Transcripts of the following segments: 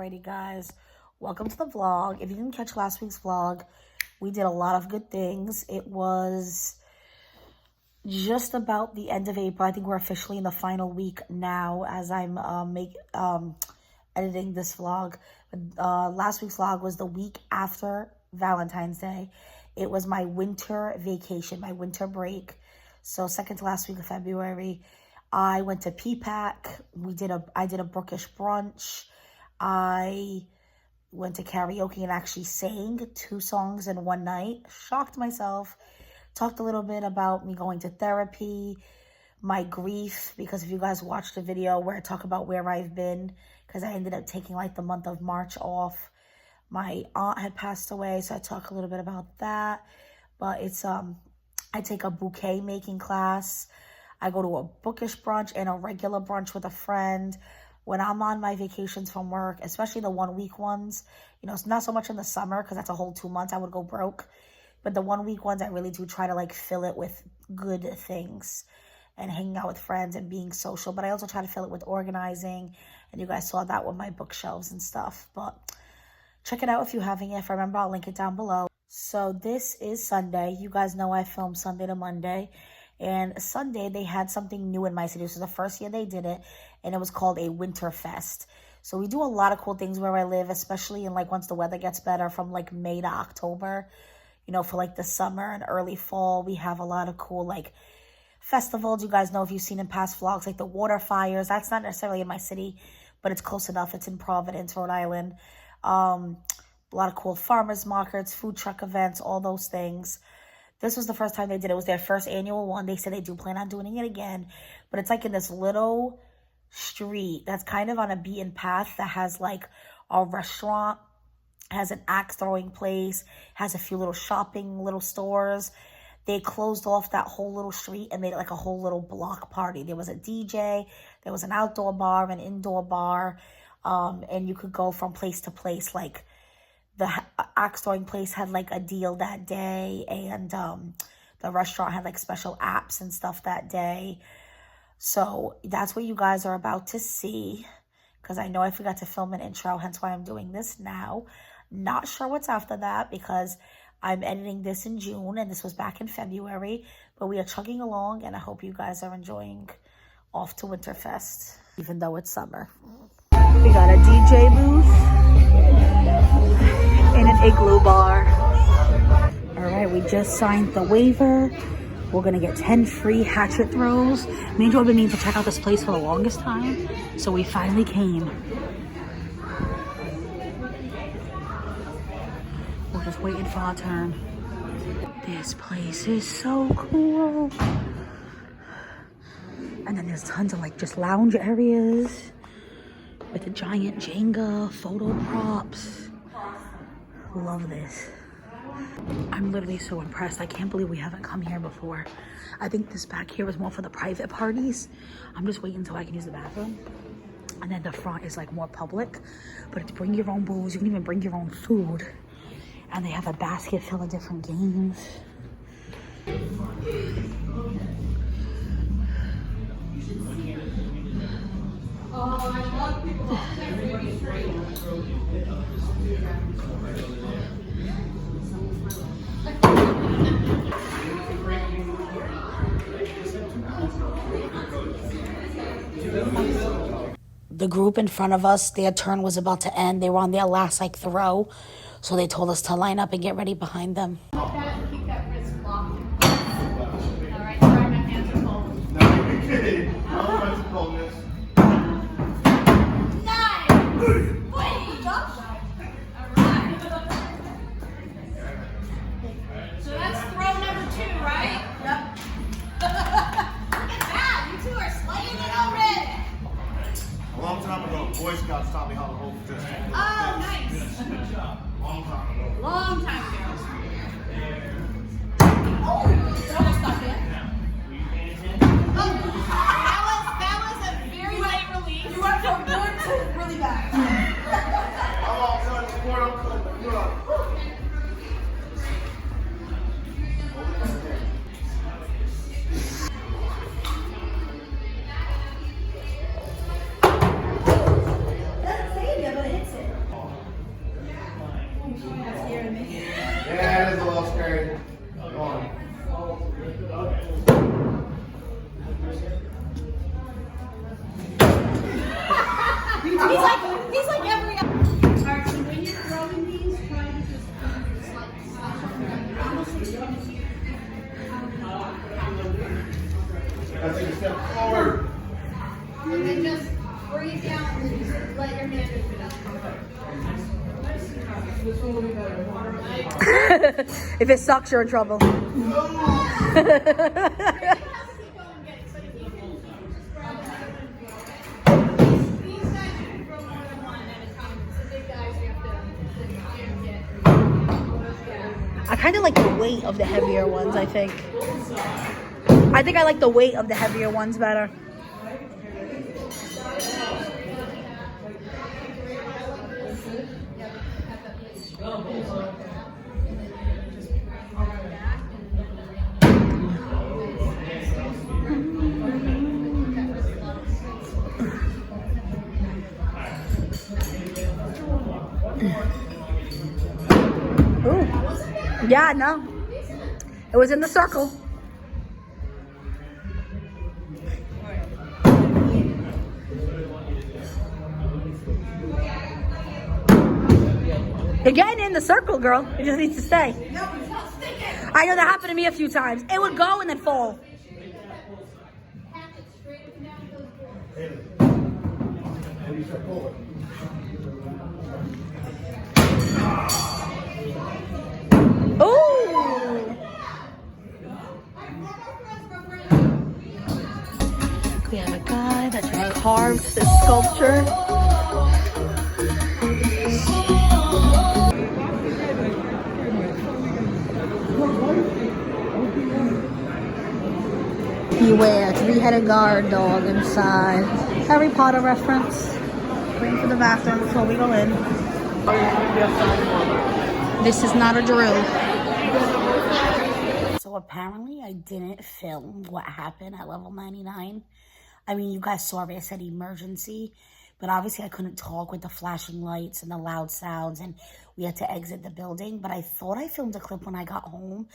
Alrighty guys, welcome to the vlog. If you didn't catch last week's vlog, we did a lot of good things. It was just about the end of April. I think we're officially in the final week now as I'm editing this vlog. Last week's vlog was the week after Valentine's Day. It was my winter vacation, my winter break. So second to last week of February, I went to PPAC. I did a bookish brunch. I went to karaoke and actually sang 2 songs in one night. Shocked myself. Talked a little bit about me going to therapy, my grief, because if you guys watched the video where I talk about where I've been, because I ended up taking like the month of March off. My aunt had passed away, so I talk a little bit about that. But it's I take a bouquet making class. I go to a bookish brunch and a regular brunch with a friend. When I'm on my vacations from work, especially the 1 week ones, you know, it's not so much in the summer because that's a whole 2 months I would go broke. But the 1 week ones, I really do try to like fill it with good things and hanging out with friends and being social. But I also try to fill it with organizing. And you guys saw that with my bookshelves and stuff. But check it out if you haven't yet. If I remember, I'll link it down below. So this is Sunday. You guys know I film Sunday to Monday. And Sunday, they had something new in my city. This was the first year they did it, and it was called a Winterfest. So we do a lot of cool things where I live, especially in like once the weather gets better from like May to October. You know, for like the summer and early fall, we have a lot of cool like festivals. You guys know if you've seen in past vlogs, like the water fires. That's not necessarily in my city, but it's close enough. It's in Providence, Rhode Island. A lot of cool farmers markets, food truck events, all those things. This was the first time they did it. It was their first annual one. They said they do plan on doing it again. But it's like in this little street that's kind of on a beaten path that has like a restaurant, has an axe throwing place, has a few little shopping, little stores. They closed off that whole little street and made it like a whole little block party. There was a DJ, there was an outdoor bar, an indoor bar, and you could go from place to place. Like the axe throwing place had like a deal that day, and the restaurant had like special apps and stuff that day. So that's what you guys are about to see, because I know I forgot to film an intro, hence why I'm doing this now. Not sure what's after that because I'm editing this in June and this was back in February, but we are chugging along and I hope you guys are enjoying off to Winterfest, even though it's summer. We got a DJ booth in an igloo bar. All right, we just signed the waiver. We're gonna get 10 free hatchet throws. Me and Joe have been meaning to check out this place for the longest time, so we finally came. We're just waiting for our turn. This place is so cool. And then there's tons of like just lounge areas with the giant Jenga, photo props. Love this. I'm literally so impressed. I can't believe we haven't come here before. I think this back here is more for the private parties. I'm just waiting until I can use the bathroom. And then the front is like more public, but it's bring your own booze. You can even bring your own food. And they have a basket full of different games. The group in front of us, their turn was about to end. They were on their last like throw. So they told us to line up and get ready behind them. Keep that wrist locked. All right, sorry, my hands are cold. No, you're kidding. How much is coldness? 9. Wait. All right. So that's throw number 2, right? Yep. Look at that. You two are slaying it already. A long time ago, Boy Scouts taught me how to hold this. Oh, nice. Good job. Long time ago. Long time ago. Oh, that almost got hit. Oh, that was a very late release. You went from good to really bad. I'm all done. Support up. Good. Doesn't say it, but it hits it. If it sucks, you're in trouble. I kind of like the weight of the heavier ones, I think. I think I like the weight of the heavier ones better. Ooh. Yeah, no. It was in the circle. You're getting in the circle, girl. You just need to stay. I know that happened to me a few times. It would go and then fall. Ooh! We have a guy that just carved this sculpture. Beware, three-headed guard dog inside. Harry Potter reference. Waiting for the bathroom before we go in. This is not a drill. So apparently I didn't film what happened at level 99. I mean, you guys saw me, I said emergency, but obviously I couldn't talk with the flashing lights and the loud sounds, and we had to exit the building. But I thought I filmed a clip when I got home.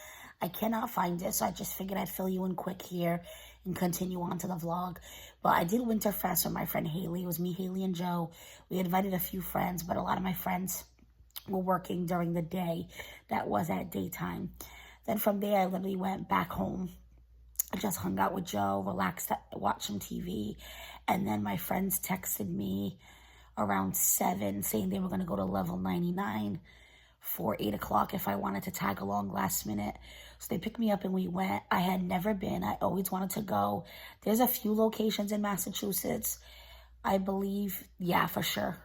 I cannot find it, so I just figured I'd fill you in quick here and continue on to the vlog. But I did Winterfest with my friend Haley. It was me, Haley, and Joe. We invited a few friends, but a lot of my friends were working during the day. That was at daytime. Then from there, I literally went back home. I just hung out with Joe, relaxed, watched some TV. And then my friends texted me around 7 saying they were going to go to level 99 for 8 o'clock if I wanted to tag along last minute. So they picked me up and we went. I had never been. I always wanted to go. There's a few locations in Massachusetts, I believe. Yeah, for sure.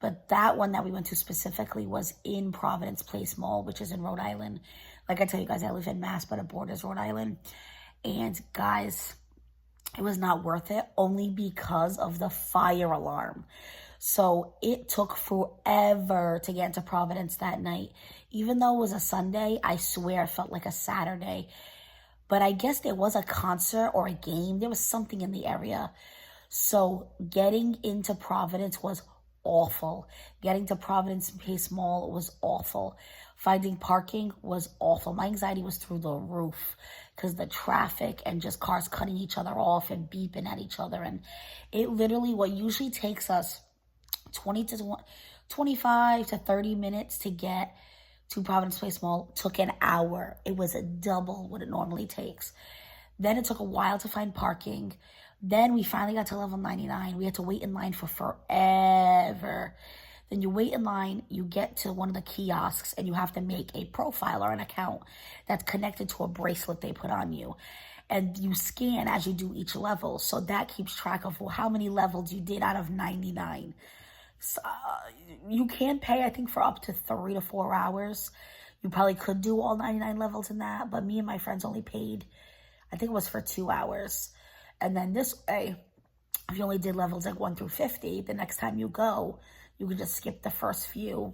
But that one that we went to specifically was in Providence Place Mall, which is in Rhode Island. Like I tell you guys, I live in Mass, but it borders Rhode Island. And guys, it was not worth it only because of the fire alarm. So it took forever to get into Providence that night. Even though it was a Sunday, I swear it felt like a Saturday. But I guess there was a concert or a game. There was something in the area. So getting into Providence was awful. Getting to Providence Place Mall was awful. Finding parking was awful. My anxiety was through the roof because the traffic and just cars cutting each other off and beeping at each other. And it literally, what usually takes us 25 to 30 minutes to get to Providence Place Mall took an hour. It was a double what it normally takes. Then it took a while to find parking. Then we finally got to level 99. We had to wait in line for forever. Then you wait in line, you get to one of the kiosks, and you have to make a profile or an account that's connected to a bracelet they put on you. And you scan as you do each level. So that keeps track of how many levels you did out of 99. So, you can pay, I think, for up to 3 to 4 hours. You probably could do all 99 levels in that, but me and my friends only paid, I think it was for 2 hours. And then this way, if you only did levels like 1 through 50, the next time you go, you can just skip the first 50,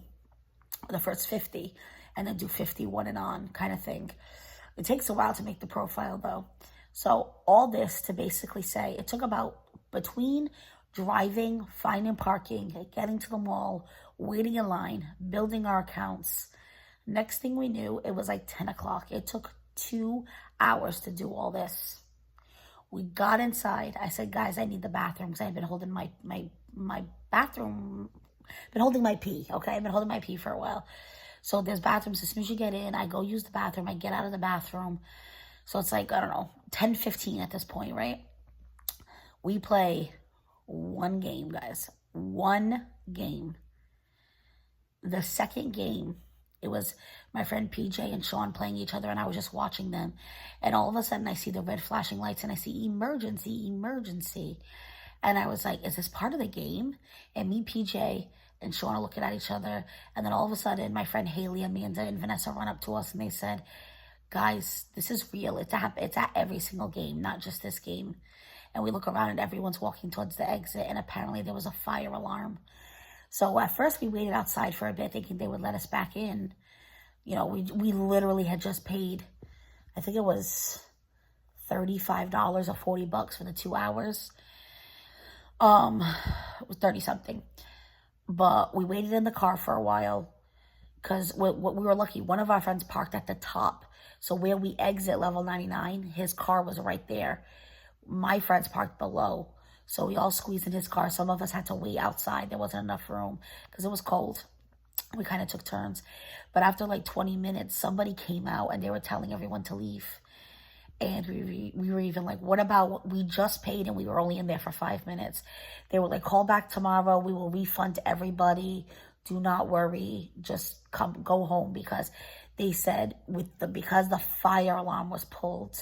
and then do 51 and on kind of thing. It takes a while to make the profile though. So all this to basically say, it took about between driving, finding parking, getting to the mall, waiting in line, building our accounts. Next thing we knew, it was like 10 o'clock. It took 2 hours to do all this. We got inside. I said, guys, I need the bathroom because I've been holding my bathroom, been holding my pee, okay? I've been holding my pee for a while. So there's bathrooms. As soon as you get in, I go use the bathroom. I get out of the bathroom. So it's like, I don't know, 10:15 at this point, right? We play one game, guys. One game. The second game, it was my friend PJ and Sean playing each other, and I was just watching them. And all of a sudden, I see the red flashing lights, and I see emergency, emergency. And I was like, is this part of the game? And me, PJ, and Sean are looking at each other. And then all of a sudden, my friend Haley, Amanda, and Vanessa run up to us, and they said, guys, this is real. It's at every single game, not just this game. And we look around, and everyone's walking towards the exit, and apparently there was a fire alarm. So at first we waited outside for a bit thinking they would let us back in. You know, we literally had just paid, I think it was $35 or $40 for the 2 hours. It was 30 something. But we waited in the car for a while because we were lucky. One of our friends parked at the top. So where we exit level 99, his car was right there. My friends parked below. So we all squeezed in his car. Some of us had to wait outside. There wasn't enough room because it was cold. We kind of took turns. But after like 20 minutes, somebody came out and they were telling everyone to leave. And we were even like, what about, we just paid and we were only in there for 5 minutes. They were like, call back tomorrow. We will refund everybody. Do not worry. Just go home, because they said because the fire alarm was pulled,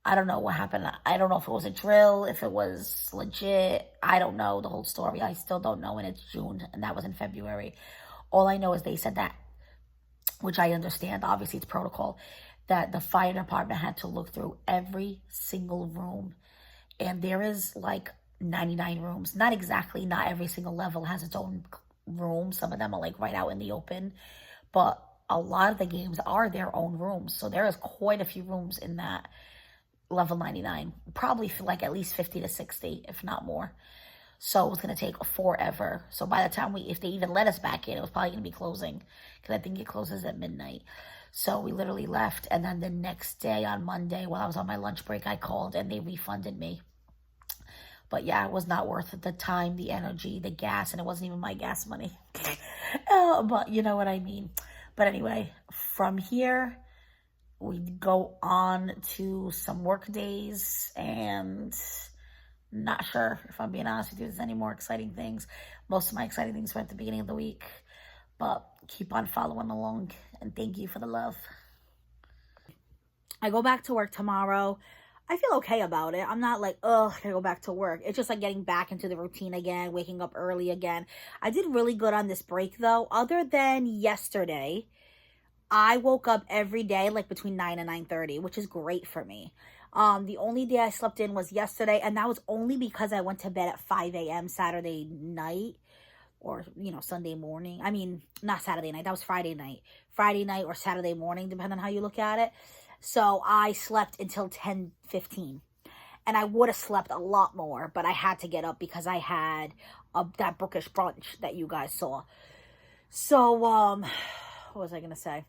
I don't know what happened. I don't know if it was a drill, if it was legit. I don't know the whole story. I still don't know, and it's June, and that was in February. All I know is they said that, which I understand, obviously it's protocol, that the fire department had to look through every single room. And there is like 99 rooms. Not exactly, not every single level has its own room. Some of them are like right out in the open. But a lot of the games are their own rooms. So there is quite a few rooms in that level 99, probably for like at least 50 to 60, if not more. So it was going to take forever. So by the time if they even let us back in, it was probably going to be closing, because I think it closes at midnight. So we literally left. And then the next day on Monday, while I was on my lunch break, I called and they refunded me. But yeah, it was not worth it. The time, the energy, the gas, and it wasn't even my gas money. But you know what I mean. But anyway, from here, we go on to some work days, and not sure, if I'm being honest with you, there's any more exciting things. Most of my exciting things were at the beginning of the week, but keep on following along, and thank you for the love. I go back to work tomorrow. I feel okay about it. I'm not like, ugh, I gotta go back to work. It's just like getting back into the routine again, waking up early again. I did really good on this break though. Other than yesterday, I woke up every day like between 9 and 9:30, which is great for me. The only day I slept in was yesterday, and that was only because I went to bed at 5 a.m. Saturday night, or, you know, Sunday morning. I mean, not Saturday night. That was Friday night. Friday night or Saturday morning, depending on how you look at it. So I slept until 10:15. And I would have slept a lot more, but I had to get up because I had that bookish brunch that you guys saw. So, what was I going to say?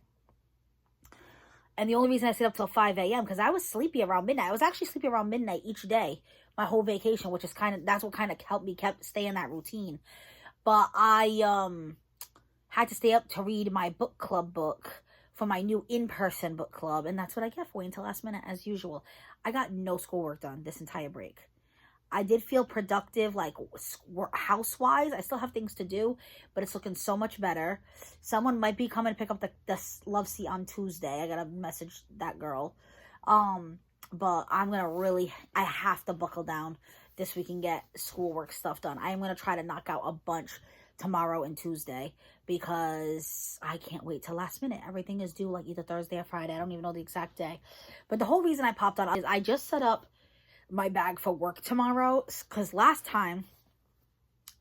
And the only reason I stayed up till 5 a.m. because I was sleepy around midnight. I was actually sleepy around midnight each day, my whole vacation, which is that's what kind of helped me stay in that routine. But I had to stay up to read my book club book for my new in-person book club. And that's what I get for waiting until last minute, as usual. I got no schoolwork done this entire break. I did feel productive, like house-wise. I still have things to do, but it's looking so much better. Someone might be coming to pick up the love seat on Tuesday. I gotta message that girl. But I'm gonna I have to buckle down this week and get schoolwork stuff done. I am gonna try to knock out a bunch tomorrow and Tuesday, because I can't wait till last minute. Everything is due like either Thursday or Friday. I don't even know the exact day. But the whole reason I popped on is I just set up my bag for work tomorrow, because last time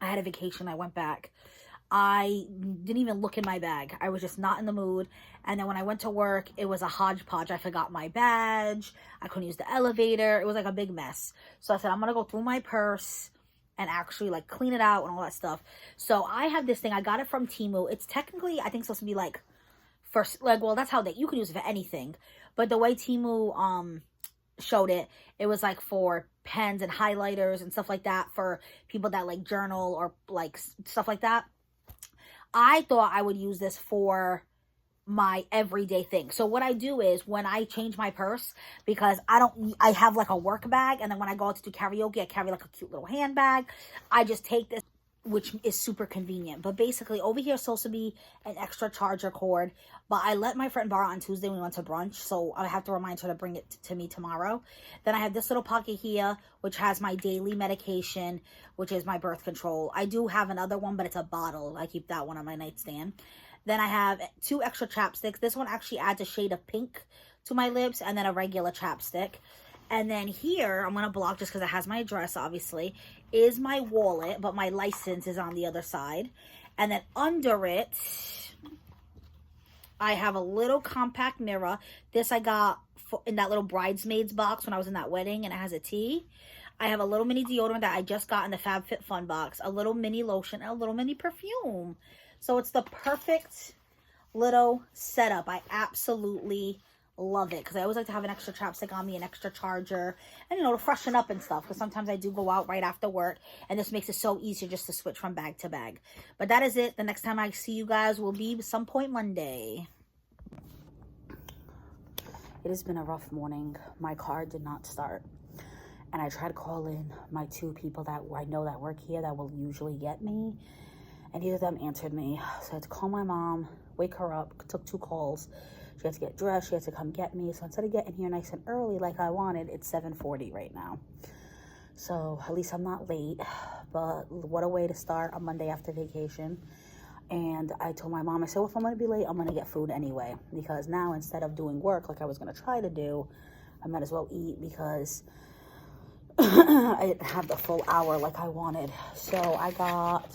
I had a vacation, I went back, I didn't even look in my bag. I was just not in the mood. And then when I went to work, it was a hodgepodge. I forgot my badge. I couldn't use the elevator. It was like a big mess. So I said, I'm gonna go through my purse and actually like clean it out and all that stuff. So I have this thing. I got it from Temu. It's technically, I think, supposed to be like well, that's how you could use it for anything. But the way Temu showed it, it was like for pens and highlighters and stuff like that, for people that like journal or like stuff like that. I thought I would use this for my everyday thing. So what I do is, when I change my purse, because I have like a work bag, and then when I go out to do karaoke, I carry like a cute little handbag. I just take this which is super convenient. But basically, over here is supposed to be an extra charger cord, but I let my friend borrow on Tuesday when we went to brunch, so I have to remind her to bring it to me tomorrow. Then I have this little pocket here, which has my daily medication, which is my birth control. I do have another one, but it's a bottle. I keep that one on my nightstand. Then I have 2 extra chapsticks. This one actually adds a shade of pink to my lips, and then a regular chapstick. And then here, I'm going to block just because it has my address, obviously, is my wallet, but my license is on the other side. And then under it, I have a little compact mirror. This I got in that little bridesmaids box when I was in that wedding, and it has a T. I have a little mini deodorant that I just got in the FabFitFun box, a little mini lotion, and a little mini perfume. So it's the perfect little setup. I absolutely love it because I always like to have an extra chapstick on me, an extra charger, and you know, to freshen up and stuff, because sometimes I do go out right after work, and this makes it so easier just to switch from bag to bag. But that is it. The next time I see you guys will be some point Monday. It has been a rough morning. My car did not start, and I tried calling my 2 people that I know that work here that will usually get me, and neither of them answered me. So I had to call my mom, wake her up. Took 2 calls. She had to get dressed. She had to come get me. So instead of getting here nice and early like I wanted, it's 7:40 right now. So at least I'm not late. But what a way to start a Monday after vacation. And I told my mom, I said, well, if I'm going to be late, I'm going to get food anyway. Because now instead of doing work like I was going to try to do, I might as well eat because I didn't have the full hour like I wanted. So I got,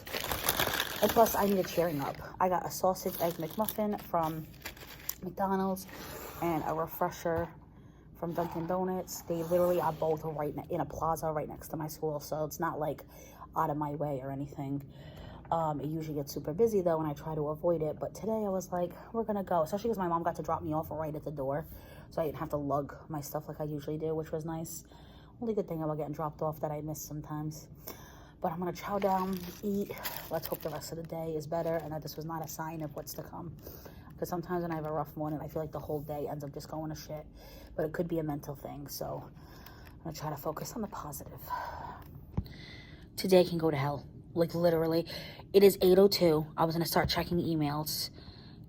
and plus I needed cheering up. I got a sausage egg McMuffin from McDonald's and a refresher from Dunkin' Donuts. They literally are both right in a plaza right next to my school, so it's not like out of my way or anything. It usually gets super busy though, and I try to avoid it, but today I was like, we're gonna go, especially because my mom got to drop me off right at the door, so I didn't have to lug my stuff like I usually do, which was nice. Only good thing about getting dropped off that I miss sometimes. But I'm gonna chow down, eat. Let's hope the rest of the day is better and that this was not a sign of what's to come. Because sometimes when I have a rough morning, I feel like the whole day ends up just going to shit. But it could be a mental thing, so I'm going to try to focus on the positive. Today can go to hell. Like, literally. It is 8:02. I was going to start checking emails.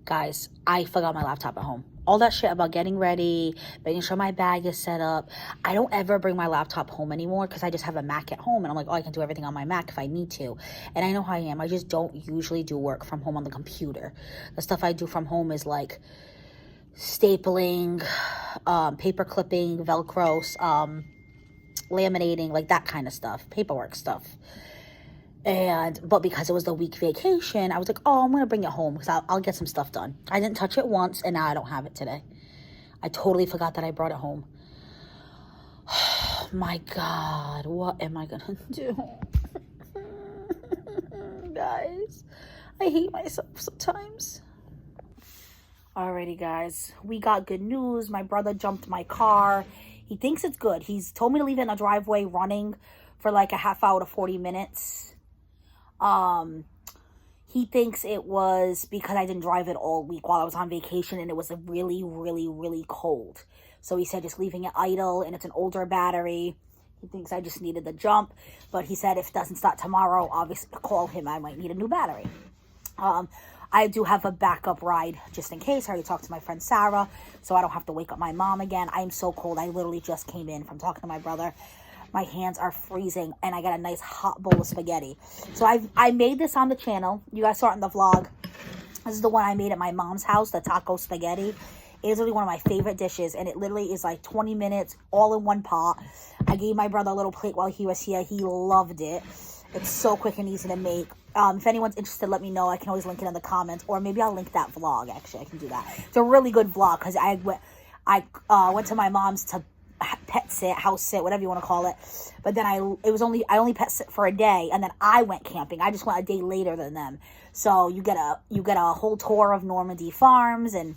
Guys, I forgot my laptop at home. All that shit about getting ready, making sure my bag is set up. I don't ever bring my laptop home anymore because I just have a Mac at home. And I'm like, oh, I can do everything on my Mac if I need to. And I know how I am. I just don't usually do work from home on the computer. The stuff I do from home is like stapling, paper clipping, Velcro, laminating, like that kind of stuff. Paperwork stuff. But because it was the week vacation, I was like, oh, I'm going to bring it home because I'll get some stuff done. I didn't touch it once, and now I don't have it today. I totally forgot that I brought it home. Oh, my God, what am I going to do? Guys, I hate myself sometimes. Alrighty, guys, we got good news. My brother jumped my car. He thinks it's good. He's told me to leave it in the driveway running for like a half hour to 40 minutes. He thinks it was because I didn't drive it all week while I was on vacation and it was really, really, really cold. So he said just leaving it idle, and it's an older battery. He thinks I just needed the jump, but he said if it doesn't start tomorrow, obviously call him. I might need a new battery. I do have a backup ride just in case. I already talked to my friend Sarah, so I don't have to wake up my mom again. I am so cold. I literally just came in from talking to my brother. My hands are freezing, and I got a nice hot bowl of spaghetti. So I made this on the channel. You guys saw it in the vlog. This is the one I made at my mom's house, the taco spaghetti. It is really one of my favorite dishes, and it literally is like 20 minutes, all in one pot. I gave my brother a little plate while he was here. He loved it. It's so quick and easy to make. If anyone's interested, let me know. I can always link it in the comments, or maybe I'll link that vlog. Actually, I can do that. It's a really good vlog because I went to my mom's to pet sit, house sit, whatever you want to call it. But then I only pet sit for a day, and then I went camping. I just went a day later than them. So you get a whole tour of Normandy Farms and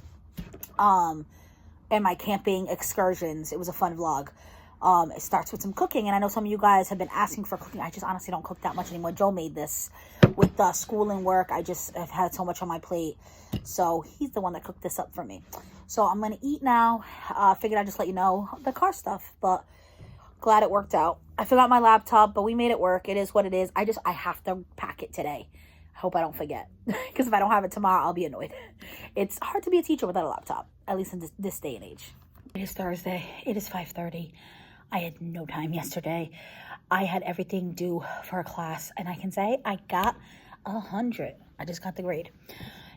my camping excursions. It was a fun vlog. It starts with some cooking, and I know some of you guys have been asking for cooking. I just honestly don't cook that much anymore. Joe made this with school and work. I just have had so much on my plate, so he's the one that cooked this up for me. So I'm gonna eat now. Figured I'd just let you know the car stuff, but glad it worked out. I forgot my laptop, but we made it work. It is what it is. I have to pack it today. I hope I don't forget, because if I don't have it tomorrow, I'll be annoyed. It's hard to be a teacher without a laptop, at least in this day and age. It is Thursday. It is 5:30. I had no time yesterday. I had everything due for a class, and I can say I got 100. I just got the grade.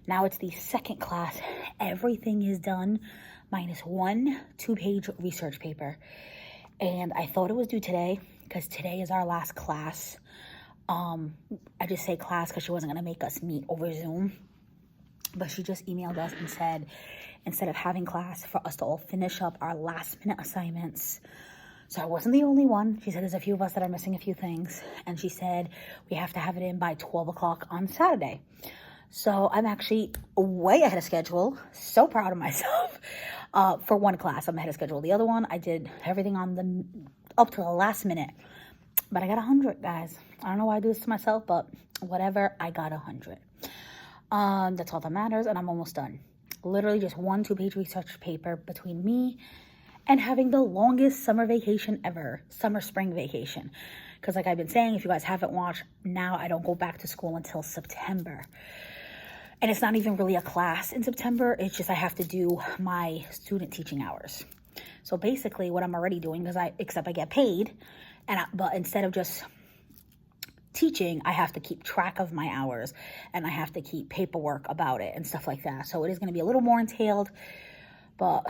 Now it's the second class. Everything is done minus one 2-page research paper. And I thought it was due today because today is our last class. I just say class because she wasn't going to make us meet over Zoom. But she just emailed us and said, instead of having class, for us to all finish up our last minute assignments. So I wasn't the only one. She said there's a few of us that are missing a few things. And she said we have to have it in by 12 o'clock on Saturday. So I'm actually way ahead of schedule. So proud of myself. For one class, I'm ahead of schedule. The other one, I did everything up to the last minute. But I got 100, guys. I don't know why I do this to myself, but whatever, I got 100. That's all that matters, and I'm almost done. Literally just one 2-page research paper between me and having the longest summer vacation ever, spring vacation. Because like I've been saying, if you guys haven't watched, now I don't go back to school until September. And it's not even really a class in September. It's just I have to do my student teaching hours. So basically what I'm already doing, except I get paid, but instead of just teaching, I have to keep track of my hours, and I have to keep paperwork about it and stuff like that. So it is going to be a little more entailed, but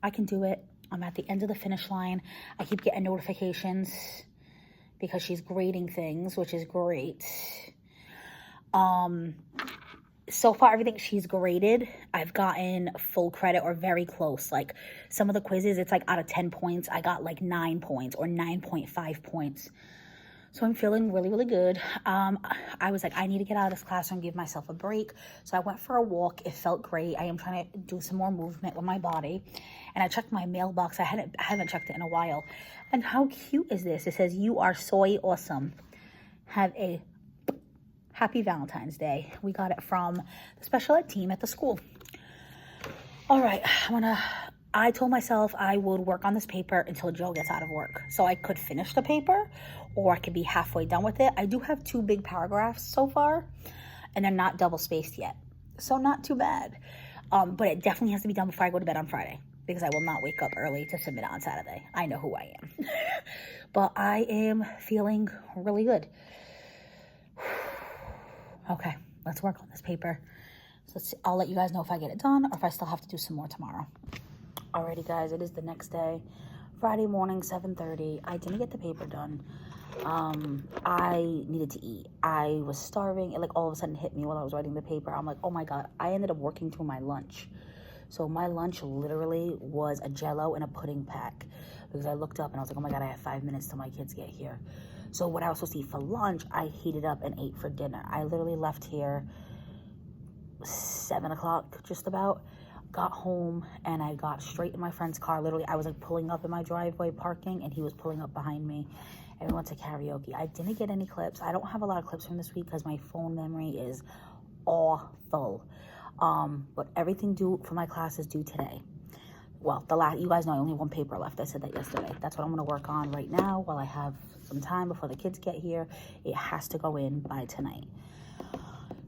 I can do it. I'm at the end of the finish line. I keep getting notifications because she's grading things, which is great. So far, everything she's graded, I've gotten full credit or very close. Like some of the quizzes, it's like out of 10 points, I got like 9 points or 9.5 points. So I'm feeling really, really good. I was like, I need to get out of this classroom, give myself a break. So I went for a walk. It felt great. I am trying to do some more movement with my body. And I checked my mailbox. I haven't checked it in a while. And how cute is this? It says, "You are soy awesome. Have a happy Valentine's Day." We got it from the special ed team at the school. All right, I told myself I would work on this paper until Joe gets out of work. So I could finish the paper or I could be halfway done with it. I do have 2 big paragraphs so far, and they're not double spaced yet. So not too bad. But it definitely has to be done before I go to bed on Friday, because I will not wake up early to submit it on Saturday. I know who I am. But I am feeling really good. Okay, let's work on this paper. So I'll let you guys know if I get it done or if I still have to do some more tomorrow. Alrighty, guys, it is the next day, Friday morning, 7:30. I didn't get the paper done. I needed to eat. I was starving. It like all of a sudden hit me while I was writing the paper. I'm like, oh my God, I ended up working through my lunch. So my lunch literally was a Jell-O and a pudding pack, because I looked up and I was like, oh my God, I have 5 minutes till my kids get here. So what I was supposed to eat for lunch, I heated up and ate for dinner. I literally left here 7 o'clock, just about. Got home and I got straight in my friend's car. Literally, I was like pulling up in my driveway parking and he was pulling up behind me. And we went to karaoke. I didn't get any clips. I don't have a lot of clips from this week because my phone memory is awful. But everything due for my class is due today. Well, you guys know I only have 1 paper left. I said that yesterday. That's what I'm going to work on right now while I have some time before the kids get here. It has to go in by tonight.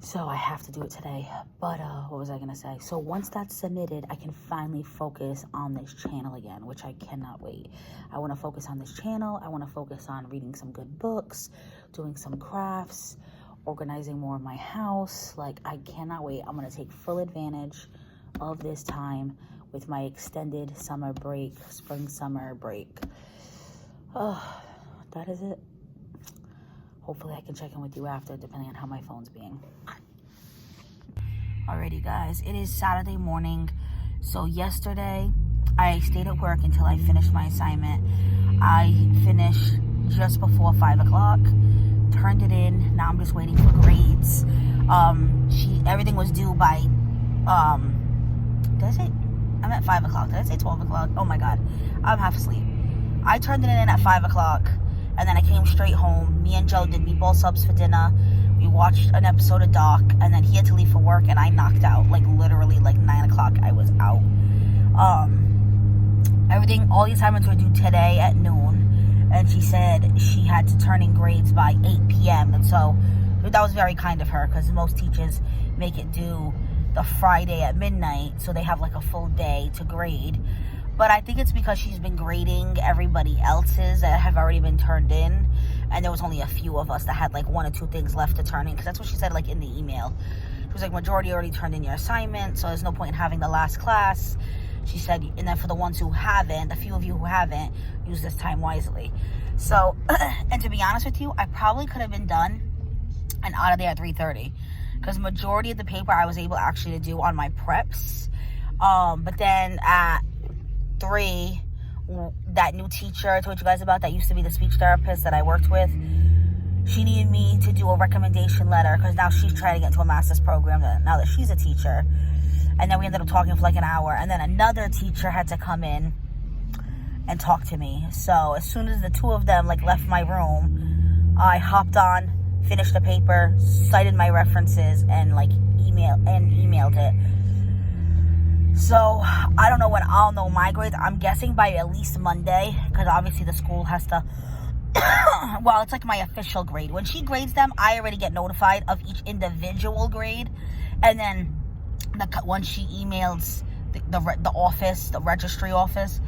So I have to do it today. But what was I going to say? So once that's submitted, I can finally focus on this channel again, which I cannot wait. I want to focus on this channel. I want to focus on reading some good books, doing some crafts, organizing more of my house. Like, I cannot wait. I'm going to take full advantage of this time with my extended summer break, spring-summer break. Oh, that is it. Hopefully I can check in with you after, depending on how my phone's being. Alrighty, guys. It is Saturday morning. So yesterday, I stayed at work until I finished my assignment. I finished just before 5 o'clock. Turned it in. Now I'm just waiting for grades. Everything was due by, did I say? I'm at 5 o'clock. Did I say 12 o'clock? Oh my God. I'm half asleep. I turned it in at 5 o'clock. And then I came straight home. Me and Joe did meatball subs for dinner. We watched an episode of Doc. And then he had to leave for work. And I knocked out. Like, literally, like 9 o'clock, I was out. All the assignments were due today at noon. and she said she had to turn in grades by 8 p.m. And so that was very kind of her, because most teachers make it due the Friday at midnight, so they have like a full day to grade. But I think it's because she's been grading everybody else's that have already been turned in, and there was only a few of us that had like 1 or 2 things left to turn in, because that's what she said like in the email. She was like, majority already turned in your assignment, so there's no point in having the last class. She said, and then for the ones who haven't, the few of you who haven't, use this time wisely. So, and to be honest with you, I probably could have been done and out of there at 3:30, because majority of the paper I was able actually to do on my preps. But then at 3, that new teacher I told you guys about that used to be the speech therapist that I worked with, she needed me to do a recommendation letter, because now she's trying to get into a master's program now that she's a teacher. And then we ended up talking for like an hour, and then another teacher had to come in and talk to me. So as soon as the 2 of them like left my room, I hopped on, finished the paper, cited my references, and like emailed it. So I don't know when I'll know my grades. I'm guessing by at least Monday, because obviously the school has to well, it's like my official grade. When she grades them, I already get notified of each individual grade, and then when she emails the office, the registry office,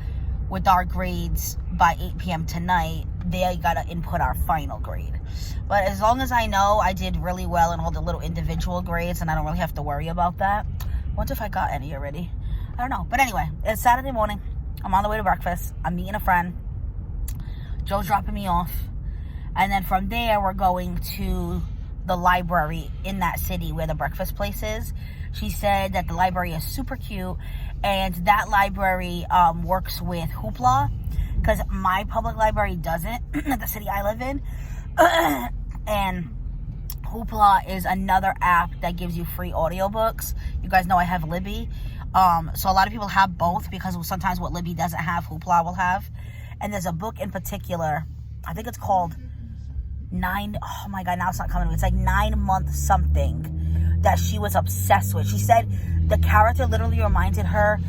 with our grades by 8 p.m. tonight, they gotta input our final grade. But as long as I know I did really well in all the little individual grades, and I don't really have to worry about that. I wonder if I got any already. I don't know. But anyway, it's Saturday morning. I'm on the way to breakfast. I'm meeting a friend. Joe's dropping me off. And then from there, we're going to the library in that city where the breakfast place is. She said that the library is super cute, and that library works with Hoopla, because my public library doesn't, the city I live in. And Hoopla is another app that gives you free audiobooks. You guys know I have Libby. So a lot of people have both, because sometimes what Libby doesn't have, Hoopla will have. And there's a book in particular, I think it's called oh my God, now it's not coming to me. It's like 9 months something, that she was obsessed with. She said the character literally reminded her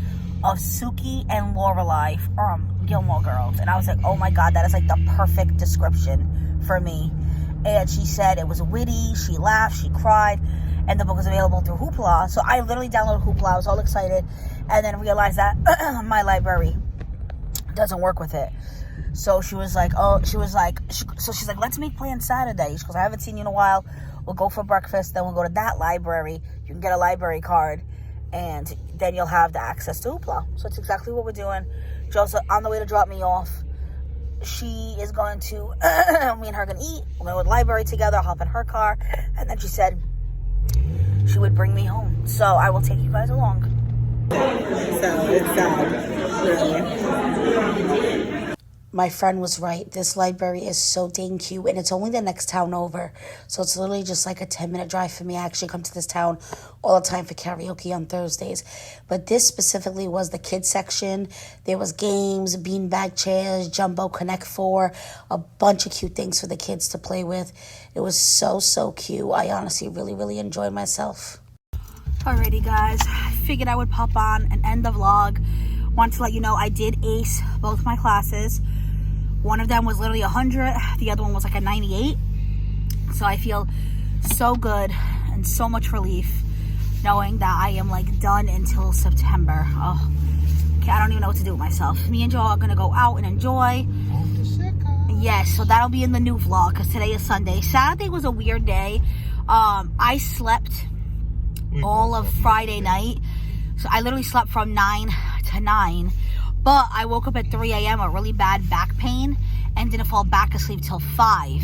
of Suki and Lorelai from Gilmore Girls. And I was like, oh my God, that is like the perfect description for me. And she said it was witty, she laughed, she cried, and the book was available through Hoopla. So I literally downloaded Hoopla, I was all excited, and then realized that my library doesn't work with it. So she's like, let's make plans Saturday. She goes, I haven't seen you in a while. We'll go for breakfast, then we'll go to that library. You can get a library card, and then you'll have the access to Hoopla. So it's exactly what we're doing. Joe's on the way to drop me off. She is going to, me and her are going to eat. We're going to go to the library together. I'll hop in her car. And then she said she would bring me home. So I will take you guys along. So it's sad, really. My friend was right. This library is so dang cute, and it's only the next town over. So it's literally just like a 10-minute drive for me. I actually come to this town all the time for karaoke on Thursdays. But this specifically was the kids section. There was games, beanbag chairs, Jumbo Connect 4, a bunch of cute things for the kids to play with. It was so, so cute. I honestly really, really enjoyed myself. Alrighty, guys. I figured I would pop on and end the vlog. Want to let you know I did ace both my classes. One of them was literally 100. The other one was like a 98. So I feel so good and so much relief knowing that I am like done until September. Oh, okay, I don't even know what to do with myself. Me and Joe are gonna go out and enjoy. Yes, so that'll be in the new vlog, because today is Sunday. Saturday was a weird day. I slept all of Friday night. So I literally slept from 9 to 9. But I woke up at 3 a.m. with really bad back pain and didn't fall back asleep till 5.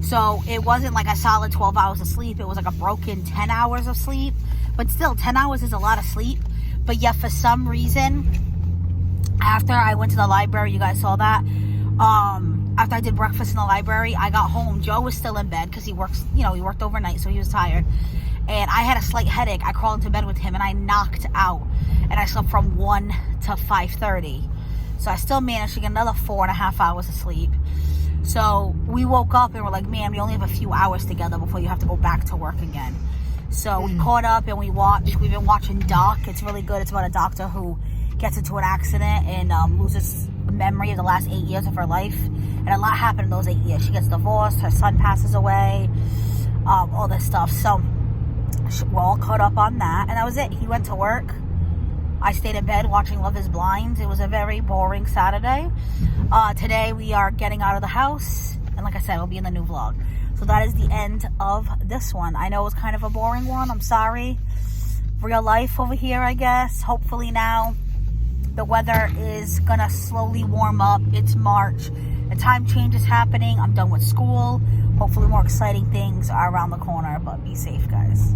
So it wasn't like a solid 12 hours of sleep. It was like a broken 10 hours of sleep. But still, 10 hours is a lot of sleep. But yet, for some reason, after I went to the library, you guys saw that, after I did breakfast in the library, I got home. Joe was still in bed because he works, he worked overnight, so he was tired. And I had a slight headache. I crawled into bed with him, and I knocked out. And I slept from 1 to 5:30. So I still managed to get another 4.5 hours of sleep. So we woke up and we're like, man, we only have a few hours together before you have to go back to work again. So we caught up and we've been watching Doc. It's really good. It's about a doctor who gets into an accident and loses memory of the last 8 years of her life, and a lot happened in those 8 years. She gets divorced, her son passes away, all this stuff. So we're all caught up on that, and that was it. He went to work. I stayed in bed watching Love is Blind. It was a very boring Saturday. Today we are getting out of the house, and like I said, we'll be in the new vlog. So that is the end of this one. I know it was kind of a boring one. I'm sorry. Real life over here, I guess. Hopefully now the weather is gonna slowly warm up. It's March. A time change is happening. I'm done with school. Hopefully more exciting things are around the corner, but be safe, guys.